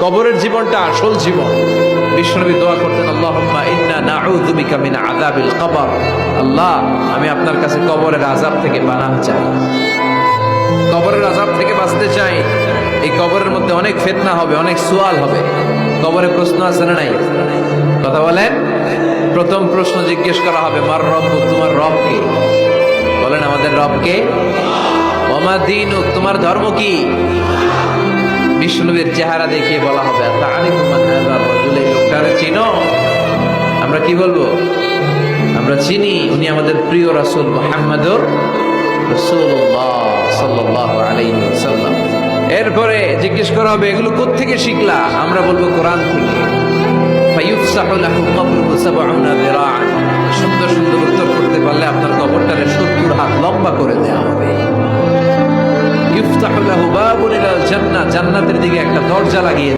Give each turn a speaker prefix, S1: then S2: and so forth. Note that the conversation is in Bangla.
S1: কবরের জীবনটা আসল জীবন। বিশ্বনবী দোয়া করতেন, আল্লাহুম্মা ইন্না নাউযু বিকা মিন আযাবিল কবর। আল্লাহ, আমি আপনার কাছে কবরের আযাব থেকে পানাহ চাই, কবরের আযাব থেকে বাঁচতে চাই। এই কবরের মধ্যে অনেক ফিতনা হবে, অনেক সুয়াল হবে। কবরে প্রশ্ন আছে না নাই? কথা বলেন। প্রথম প্রশ্ন জিজ্ঞেস করা হবে, মার রব্বুক, তোমার রব কে? বলেন, আমাদের রব কে? ওমা দীনুক, তোমার ধর্ম কি? বিশ্বনবীর চেহারা দেখিয়ে বলা হবে, তাআরিফু মান হাযা রাজুল, এই লোকটারে চিনো? আমরা কি বলবো? আমরা চিনি, উনি আমাদের প্রিয় রাসূল মুহাম্মদুর রাসূলুল্লাহ সাল্লাল্লাহু আলাইহি ওয়াসাল্লাম। এরপরে জিজ্ঞেস করা হবে, এগুলো কোত্থেকে শিখলা? আমরা বলবো কোরআন থেকে। ফায়ুফসাহু লাহু কবরুহু ৭০ যিরাআন। সুন্দর সুন্দর উত্তর করতে পারলে আপনার কবরটারে ৭০ হাত লম্বা করে দেওয়া হবে। ইফতাহু লাহু বাবুন ইলাল জান্নাহ, জান্নাতের দিকে একটা দরজা লাগিয়ে